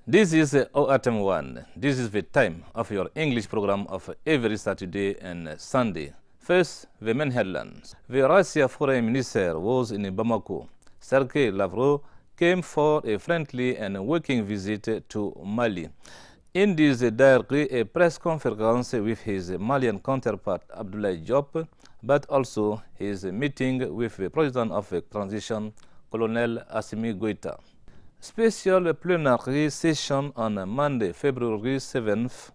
This is OATM 1. This is the time of your English program of every Saturday and Sunday. First, the main headlines. The Russia Foreign Minister was in Bamako. Sergei Lavrov came for a friendly and working visit to Mali. In this diary, a press conference with his Malian counterpart Abdoulaye Diop, but also his meeting with the President of the Transition, Colonel Assimi Goïta. Special plenary session on Monday, February 7th,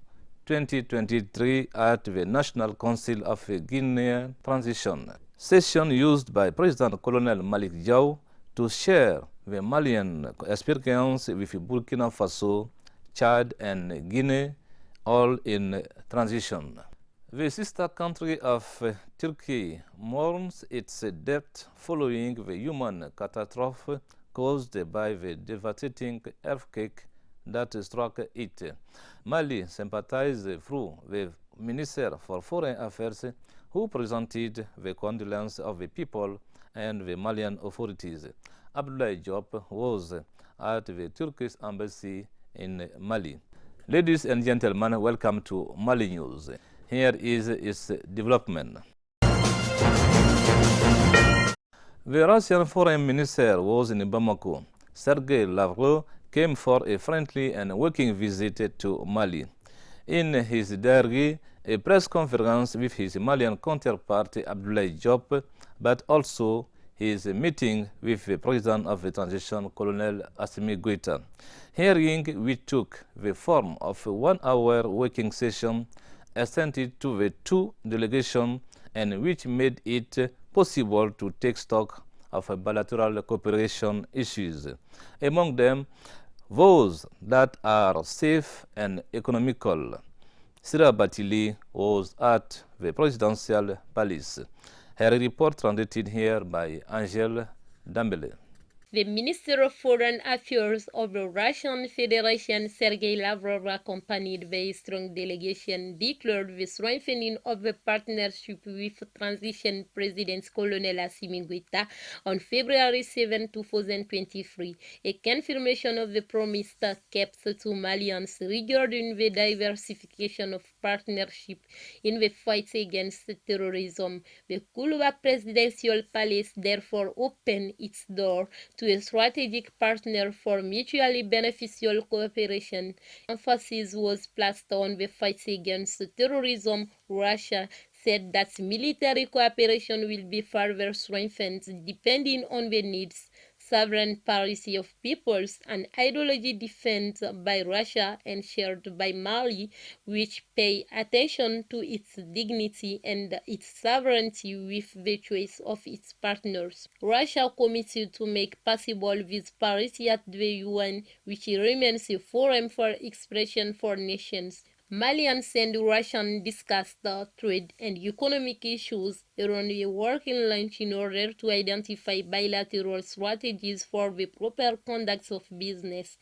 2023 at the National Council of Guinea Transition. Session used by President Colonel Malik Diaw to share the Malian experience with Burkina Faso, Chad and Guinea, all in transition. The sister country of Turkey mourns its death following the human catastrophe caused by the devastating earthquake that struck it. Mali sympathized through the Minister for Foreign Affairs, who presented the condolences of the people and the Malian authorities. Abdoulaye Diop was at the Turkish embassy in Mali. Ladies and gentlemen, welcome to Mali News. Here is its development. The Russian Foreign Minister was in Bamako. Sergei Lavrov came for a friendly and working visit to Mali. In his diary, a press conference with his Malian counterpart Abdoulaye Diop, but also his meeting with the President of the Transition, Colonel Assimi Goïta. Hearing which took the form of a one-hour working session extended to the two delegations and which made it possible to take stock of bilateral cooperation issues, among them those that are safe and economical. Sira Batili was at the presidential palace. Her report translated here by Angel Dambele. The Minister of Foreign Affairs of the Russian Federation, Sergei Lavrov, accompanied the strong delegation, declared the strengthening of the partnership with transition President Colonel Assimi Goïta on February 7, 2023, a confirmation of the promise kept to Malians regarding the diversification of partnership in the fight against terrorism. The Kuluba Presidential Palace therefore opened its door to a strategic partner for mutually beneficial cooperation. Emphasis was placed on the fight against terrorism. Russia said that military cooperation will be further strengthened depending on the needs, sovereign policy of peoples, and ideology defended by Russia and shared by Mali, which pay attention to its dignity and its sovereignty with the choice of its partners. Russia committed to make possible this parity at the UN, which remains a forum for expression for nations. Malians and Russians discussed trade and economic issues around a working lunch in order to identify bilateral strategies for the proper conduct of business,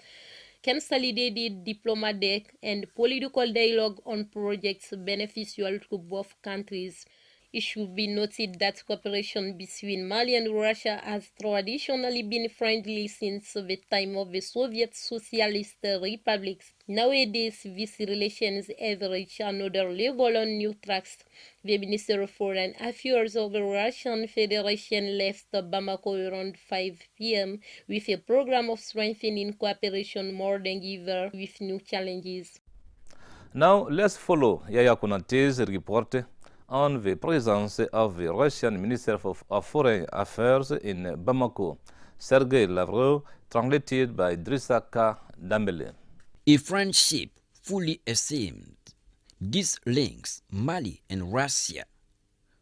consolidated diplomatic and political dialogue on projects beneficial to both countries. It should be noted that cooperation between Mali and Russia has traditionally been friendly since the time of the Soviet Socialist republics. Nowadays, these relations have reached another level on new tracks. The Minister of Foreign Affairs of the Russian Federation left Bamako around 5 p.m. with a program of strengthening cooperation more than ever with new challenges. Now, let's follow Yaya Konate's report on the presence of the Russian Minister of Foreign Affairs in Bamako, Sergei Lavrov, translated by Drissa K. Dambele. A friendship fully assumed. This links Mali and Russia,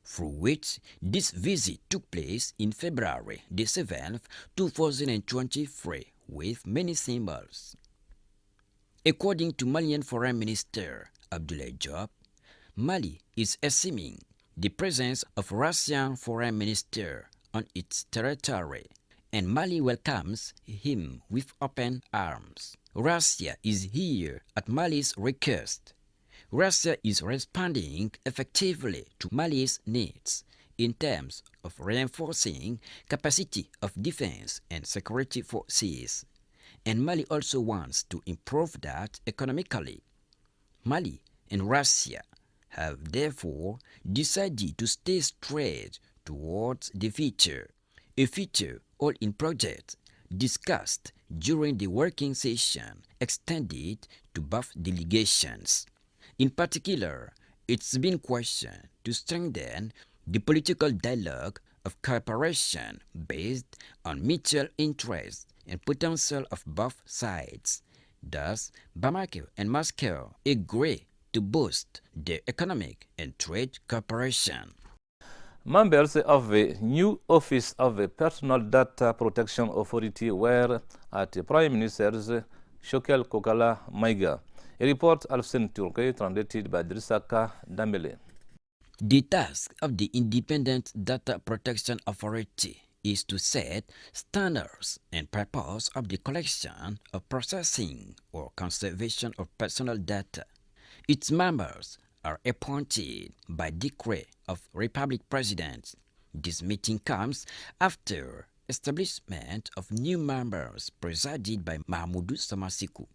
through which this visit took place in February the 7th, 2023, with many symbols. According to Malian Foreign Minister Abdoulaye Diop, Mali is assuming the presence of Russian Foreign Minister on its territory, and Mali welcomes him with open arms. Russia is here at Mali's request. Russia is responding effectively to Mali's needs in terms of reinforcing capacity of defense and security forces, and Mali also wants to improve that economically. Mali and Russia have therefore decided to stay straight towards the future, a future all in project discussed during the working session extended to both delegations. In particular, it's been questioned to strengthen the political dialogue of cooperation based on mutual interest and potential of both sides. Thus, Bamako and Moscow agree to boost their economic and trade cooperation. Members of the new Office of the Personal Data Protection Authority were at the Prime Minister's Shokel Kokala Maiga. A report Alfsen Turke translated by Drisaka Dambele. The task of the Independent Data Protection Authority is to set standards and purpose of the collection of processing or conservation of personal data. Its members are appointed by decree of Republic President. This meeting comes after establishment of new members presided by Mahmoudou Samasikou.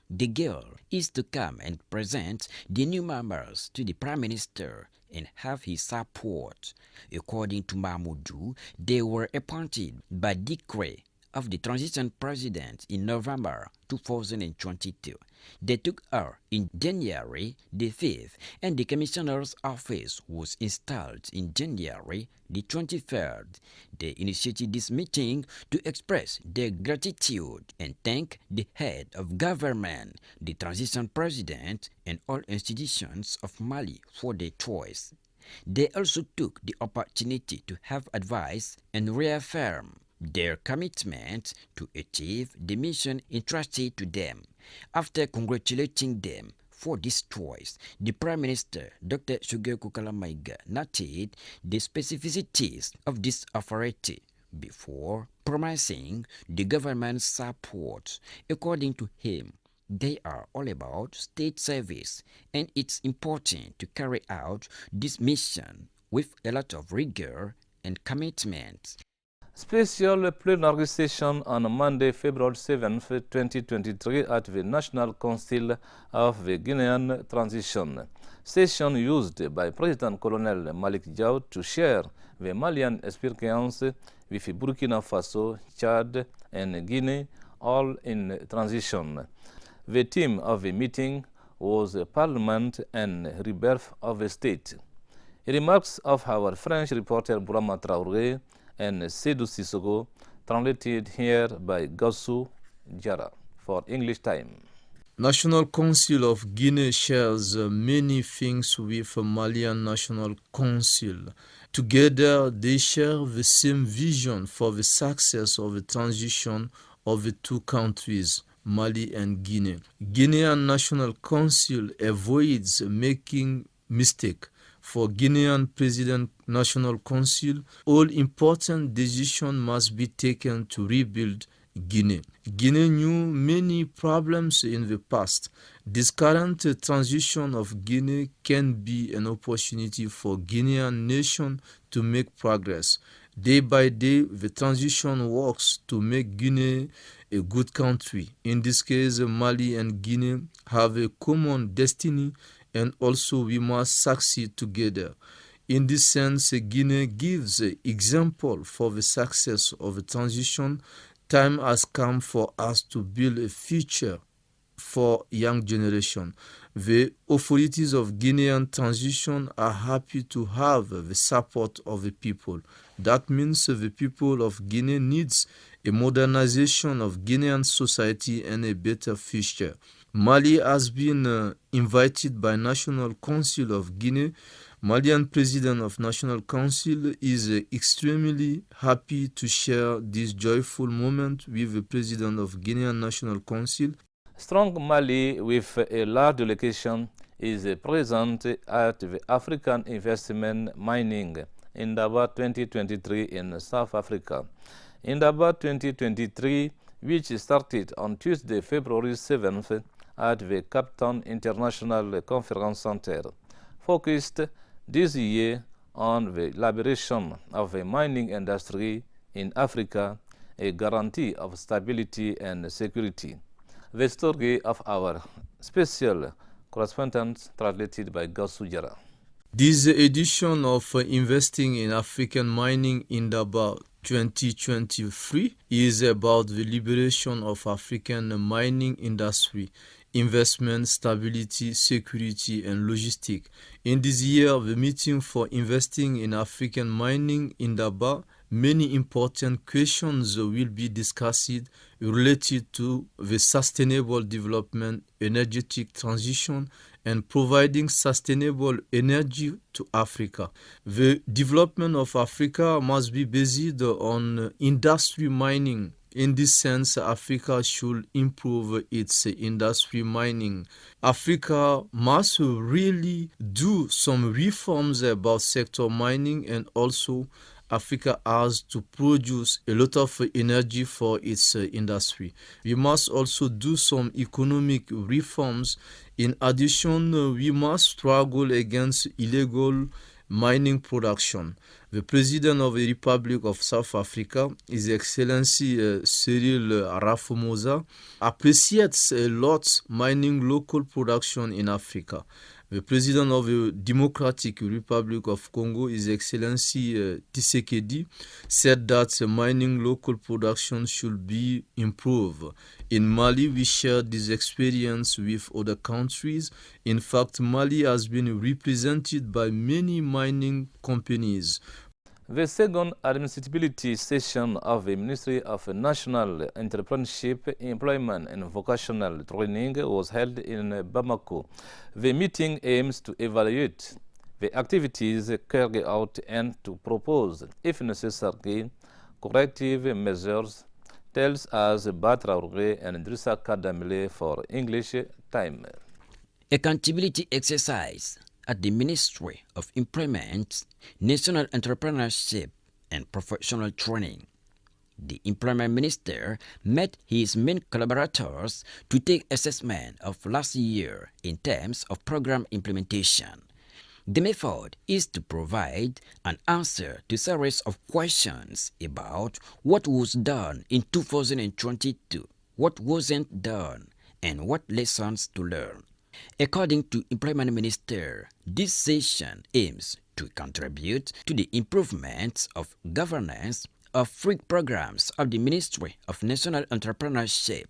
The goal is to come and present the new members to the Prime Minister and have his support. According to Mahmoudou, they were appointed by decree of the transition president in November 2022. They took her in January the 5th and the commissioner's office was installed in January the 23rd. They initiated this meeting to express their gratitude and thank the head of government, the transition president, and all institutions of Mali for their choice. They also took the opportunity to have advice and reaffirm their commitment to achieve the mission entrusted to them. After congratulating them for this choice, the Prime Minister, Dr. Shokel Kokala Maiga, noted the specificities of this authority before promising the government's support. According to him, they are all about state service, and it's important to carry out this mission with a lot of rigor and commitment. Special plenary session on Monday, February 7th, 2023 at the National Council of the Guinean Transition. Session used by President Colonel Malik Diaw to share the Malian experience with Burkina Faso, Chad, and Guinea, all in transition. The theme of the meeting was Parliament and Rebirth of the State. Remarks of our French reporter Bourama Traoré and Seydou Sissoko, translated here by Gassou Diarra for English Time. National Council of Guinea shares many things with Malian National Council. Together, they share the same vision for the success of the transition of the two countries, Mali and Guinea. Guinean National Council avoids making mistakes. For Guinean President National Council, all important decisions must be taken to rebuild Guinea. Guinea knew many problems in the past. This current transition of Guinea can be an opportunity for Guinean nation to make progress. Day by day, the transition works to make Guinea a good country. In this case, Mali and Guinea have a common destiny, and also we must succeed together. In this sense, Guinea gives an example for the success of the transition. Time has come for us to build a future for young generation. The authorities of Guinean transition are happy to have the support of the people. That means the people of Guinea needs a modernization of Guinean society and a better future. Mali has been invited by National Council of Guinea. Malian President of National Council is extremely happy to share this joyful moment with the President of Guinean National Council. Strong Mali, with a large delegation, is present at the African Investment Mining Indaba 2023 in South Africa. Indaba 2023, which started on Tuesday, February 7th, at the Cape Town International Conference Center, focused this year on the liberation of the mining industry in Africa a guarantee of stability and security. The story of our special correspondent translated by Gasujara. This edition of Investing in African Mining in DIABATE 2023 is about the liberation of African mining industry, investment, stability, security, and logistics. In this year, the meeting for investing in African mining in DIABATE, many important questions will be discussed related to the sustainable development, energetic transition, and providing sustainable energy to Africa. The development of Africa must be based on industry mining. In this sense, Africa should improve its industry mining. Africa must really do some reforms about sector mining, and also Africa has to produce a lot of energy for its industry. We must also do some economic reforms. In addition, we must struggle against illegal mining production. The President of the Republic of South Africa, His Excellency Cyril Ramaphosa, appreciates a lot mining local production in Africa. The President of the Democratic Republic of Congo, His Excellency Tshisekedi, said that mining local production should be improved. In Mali, we shared this experience with other countries. In fact, Mali has been represented by many mining companies. The second administrability session of the Ministry of National Entrepreneurship, Employment and Vocational Training was held in Bamako. The meeting aims to evaluate the activities carried out and to propose, if necessary, corrective measures, tells us Traoré and Drissa Kadamile for English Time. Accountability exercise at the Ministry of Employment, National Entrepreneurship and Professional Training. The Employment Minister met his main collaborators to take assessment of last year in terms of program implementation. The method is to provide an answer to a series of questions about what was done in 2022, what wasn't done, and what lessons to learn. According to Employment Minister, this session aims to contribute to the improvement of governance of free programs of the Ministry of National Entrepreneurship.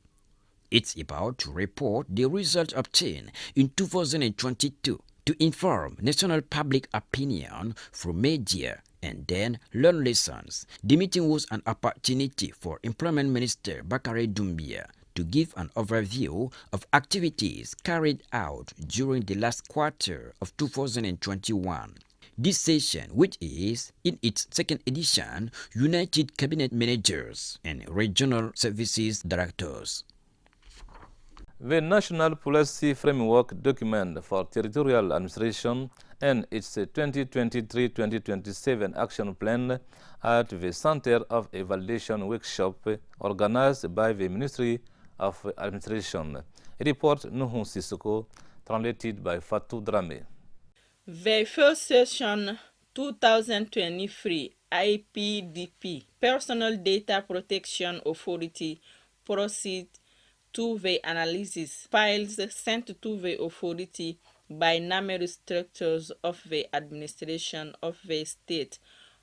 It's about to report the results obtained in 2022 to inform national public opinion through media and then learn lessons. The meeting was an opportunity for Employment Minister Bakary to give an overview of activities carried out during the last quarter of 2021. This session, which is in its second edition, united cabinet managers and regional services directors. The National Policy Framework Document for Territorial Administration and its 2023-2027 Action Plan at the Center of Evaluation Workshop organized by the Ministry of Administration. Report Nuhun Sissoko, translated by Fatou Drame. The first session 2023 IPDP Personal Data Protection Authority proceed to the analysis files sent to the authority by numerous structures of the administration of the state,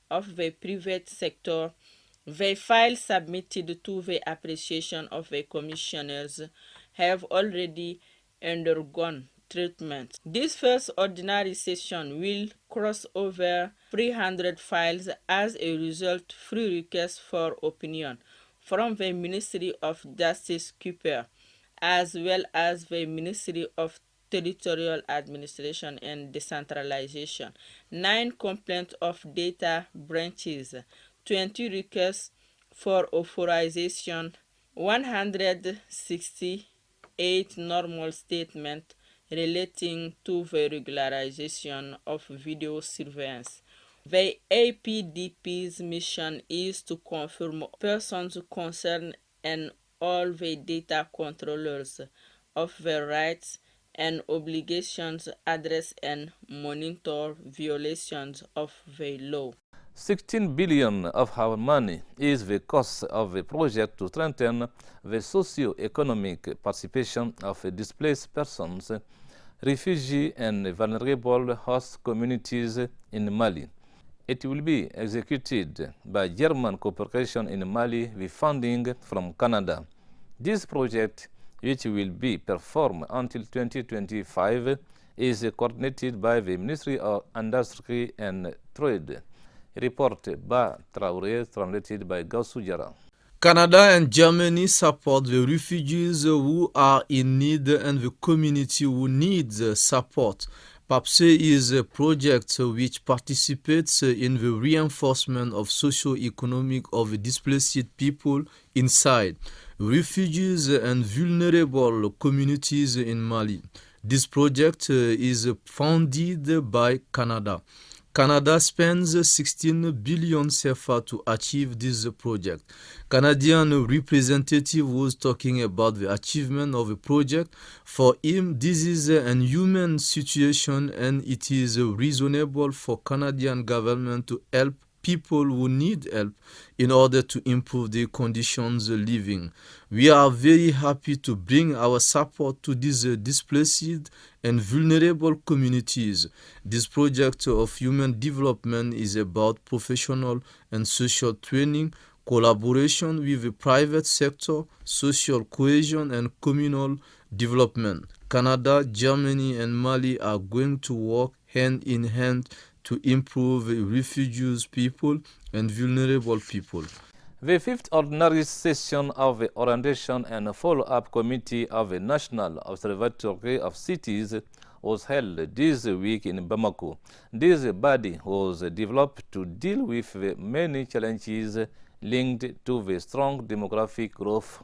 of the private sector. The files submitted to the appreciation of the commissioners have already undergone treatment. This first ordinary session will cross over 300 files as a result free requests for opinion from the Ministry of Justice Cooper, as well as the Ministry of Territorial Administration and Decentralization, 9 complaints of data branches, 20 requests for authorization, 168 normal statements relating to the regularization of video surveillance. The APDP's mission is to confirm persons concerned and all the data controllers of the rights and obligations address and monitor violations of the law. 16 billion of our money is the cost of the project to strengthen the socio-economic participation of displaced persons, refugees and vulnerable host communities in Mali. It will be executed by German cooperation in Mali with funding from Canada. This project, which will be performed until 2025, is coordinated by the Ministry of Industry and Trade. Report by Traoré, translated by Gaussou Diarra. Canada and Germany support the refugees who are in need and the community who needs support. PAPSE is a project which participates in the reinforcement of socio-economic of displaced people inside refugees and vulnerable communities in Mali. This project is funded by Canada. Canada spends 16 billion CFA to achieve this project. Canadian representative was talking about the achievement of the project. For him, this is an human situation and it is reasonable for Canadian government to help people who need help in order to improve their conditions of living. We are very happy to bring our support to these displaced and vulnerable communities. This project of human development is about professional and social training, collaboration with the private sector, social cohesion and communal development. Canada, Germany and Mali are going to work hand in hand to improve refugees people and vulnerable people. The fifth ordinary session of the Orientation and Follow-up Committee of the National Observatory of Cities was held this week in Bamako. This body was developed to deal with the many challenges linked to the strong demographic growth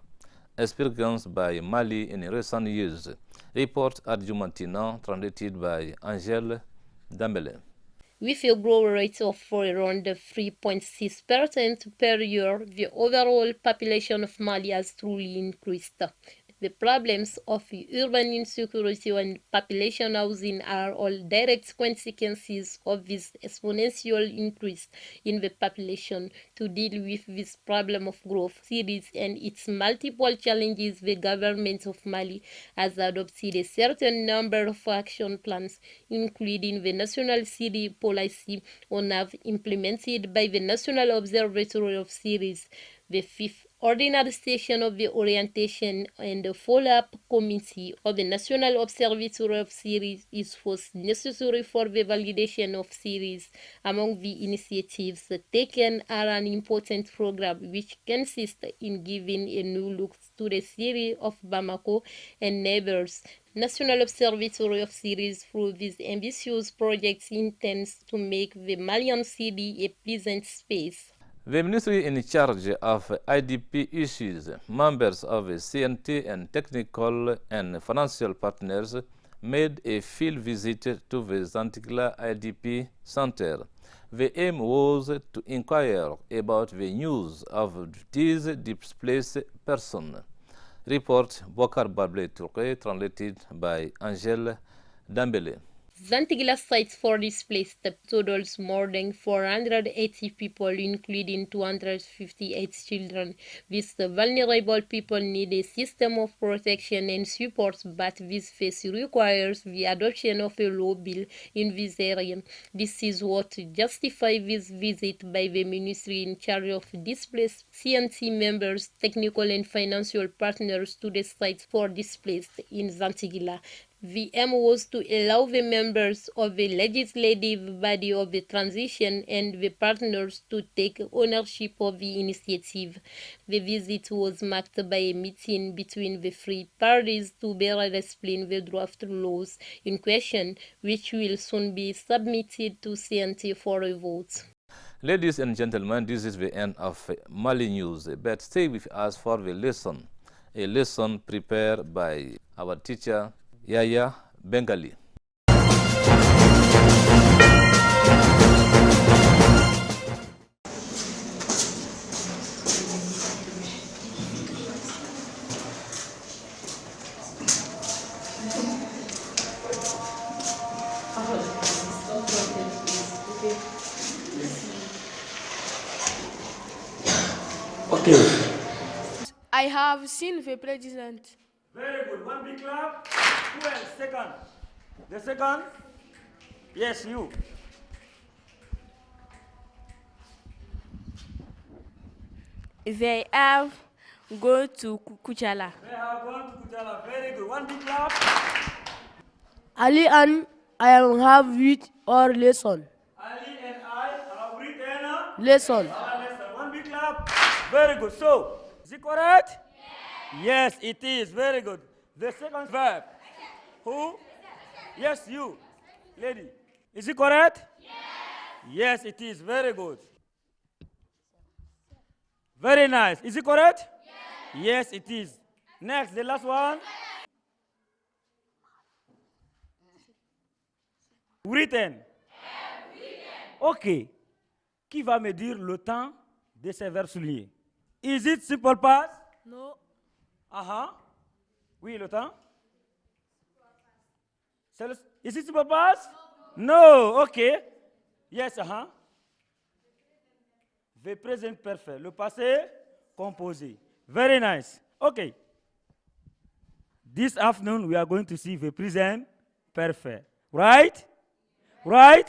experienced by Mali in recent years. Report at Jumantina, translated by Angèle Dambele. With a growth rate of around 3.6% per year, the overall population of Mali has truly increased. The problems of urban insecurity and population housing are all direct consequences of this exponential increase in the population. To deal with this problem of growth series and its multiple challenges, the government of Mali has adopted a certain number of action plans, including the National City Policy on implemented by the National Observatory of Cities. The fifth ordinary session of the Orientation and Follow-up Committee of the National Observatory of Cities is first necessary for the validation of cities. Among the initiatives taken are an important program which consists in giving a new look to the city of Bamako and neighbors. National Observatory of Cities through this ambitious project intends to make the Malian city a pleasant space. The ministry in charge of IDP issues, members of the CNT and technical and financial partners made a field visit to the Zantigla IDP Center. The aim was to inquire about the news of these displaced persons. Report Bakary Bable Touré, translated by Angèle Dambele. Zantigla sites for displaced totals more than 480 people, including 258 children. These vulnerable people need a system of protection and support, but this phase requires the adoption of a law bill in this area. This is what justifies this visit by the ministry in charge of displaced CNC members, technical and financial partners to the sites for displaced in Zantigla. The aim was to allow the members of the legislative body of the transition and the partners to take ownership of the initiative. The visit was marked by a meeting between the three parties to better explain the draft laws in question, which will soon be submitted to CNT for a vote. Ladies and gentlemen, this is the end of Mali News, but stay with us for the lesson, a lesson prepared by our teacher, Yaya Bengali. Okay. I have seen the president. Very good. One big clap. Who else? Second. The second? Yes, you. They have gone to Kuchala. They have gone to Kutala. Very good. One big clap. Ali and I have read our lesson. Ali and I have written Lesson. our lesson. One big clap. Very good. So, is it correct? Yes, it is. Very good. The second verb. Who? Yes, you. Lady. Is it correct? Yes, it is. Very good. Very nice. Is it correct? Yes, it is. Next, the last one. Written. Ok. Qui va me dire le temps de ces verbes soulignés? Is it simple past? No. Oui, le temps. Is it simple past? No. Ok. Yes, The present perfect. Le passé composé. Very nice. Okay. This afternoon we are going to see the present perfect. Right? Right?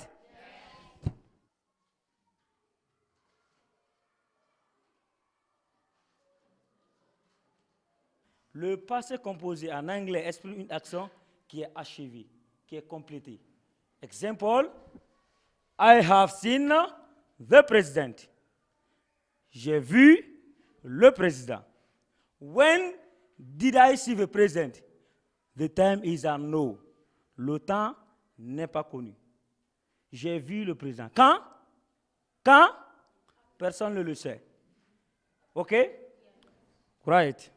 Le passé composé en anglais exprime une action qui est achevée, qui est complétée. Example, I have seen the president. J'ai vu le président. When did I see the president? The time is unknown. Le temps n'est pas connu. J'ai vu le président. Quand? Quand? Personne ne le sait. OK? Right.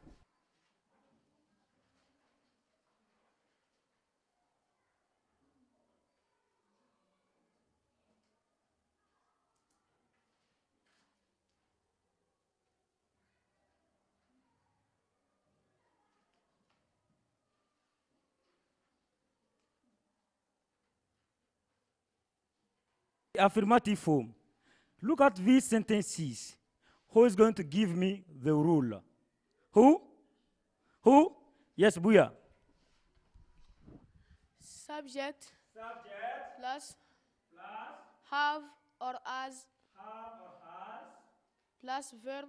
Affirmative form. Look at these sentences. Who is going to give me the rule? Who? Who? Yes, Buya. Subject Subject plus plus have or as have or has plus verb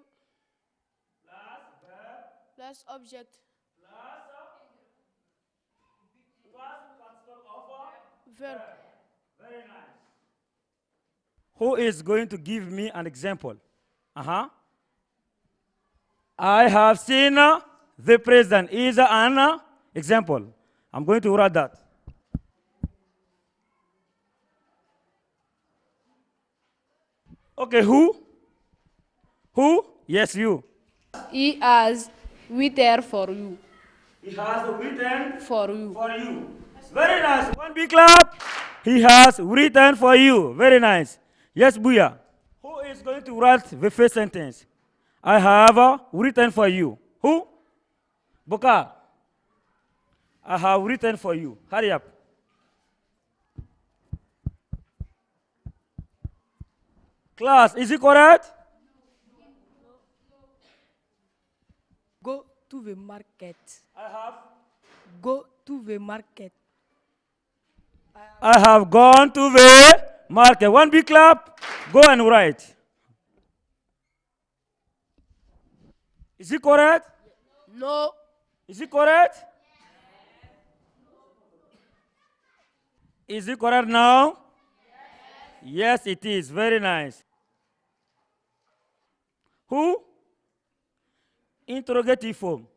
plus verb plus object plus particle of verb. Very nice. Who is going to give me an example? I have seen the president is an example. I'm going to write that. Okay, who? Who? Yes, you. He has written for you. He has written For you. for you. Very nice. One big clap. He has written for you. Very nice. Yes, Buya. Who is going to write the first sentence? I have written for you. Who? Bakary. I have written for you. Hurry up. Class, is it correct? Go to the market. I have. Go to the market. I have gone to the market. One big clap. Go and write. Is it correct? No. Is it correct? Is it correct now? Yes, it is. Very nice. Who? Interrogative form.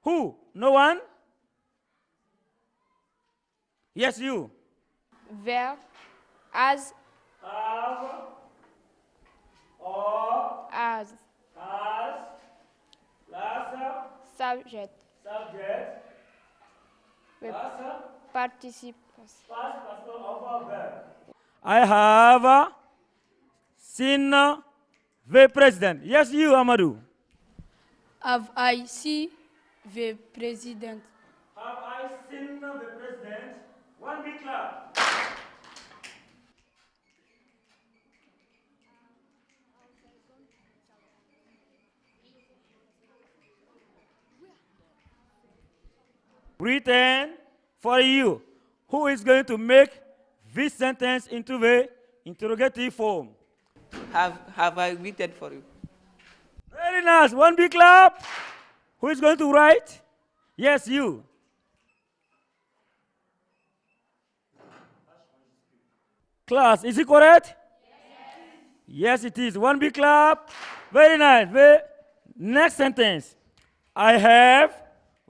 Who? No one? Yes, you. Verb as Have or as has plus subject subject with plus participles. past particle of a verb. I have seen the president. Yes, you, Amadou. Have I seen the president? Have I seen the president? One big clap. written for you. Who is going to make this sentence into the interrogative form? Have I written for you? Very nice. One big clap. Who is going to write? Yes, you. Class, is it correct? Yes, it is. One big clap. Very nice. The next sentence. I have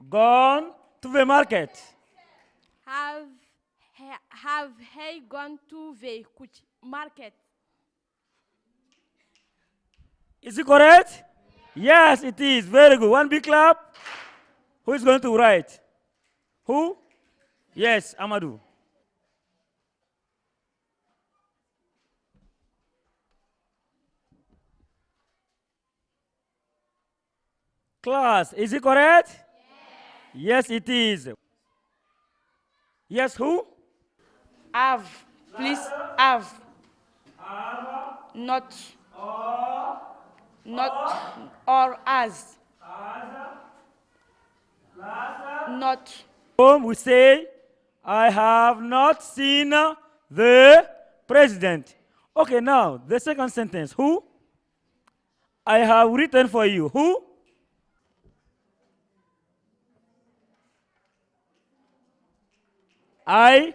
gone to the market. Have he gone to the market? Is it correct? Yes, it is. Very good. One big clap. Who is going to write? Who? Yes, Amadou. Class, is it correct? Yes, it is. Yes, who? Have. Please have. Not. Not or as. Not. We say, I have not seen the president. Okay, now, the second sentence. Who? I have written for you. Who? I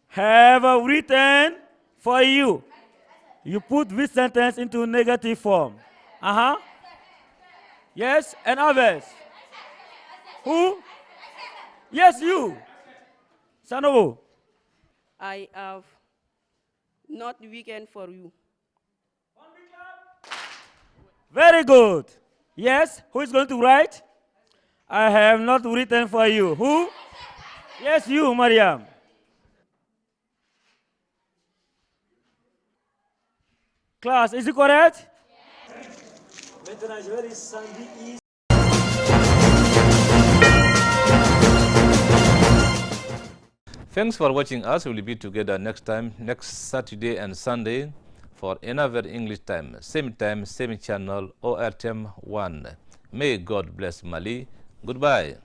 have written for you. You put this sentence into negative form. Yes, and others. Who? Yes, you. Sanobu. I have not written for you. Very good. Yes, who is going to write? I have not written for you. Who? Yes, you, Mariam. Class, is it correct? Thanks for watching us. We'll be together next Saturday and Sunday for another English time, same channel, ORTM 1. May God bless Mali. Goodbye.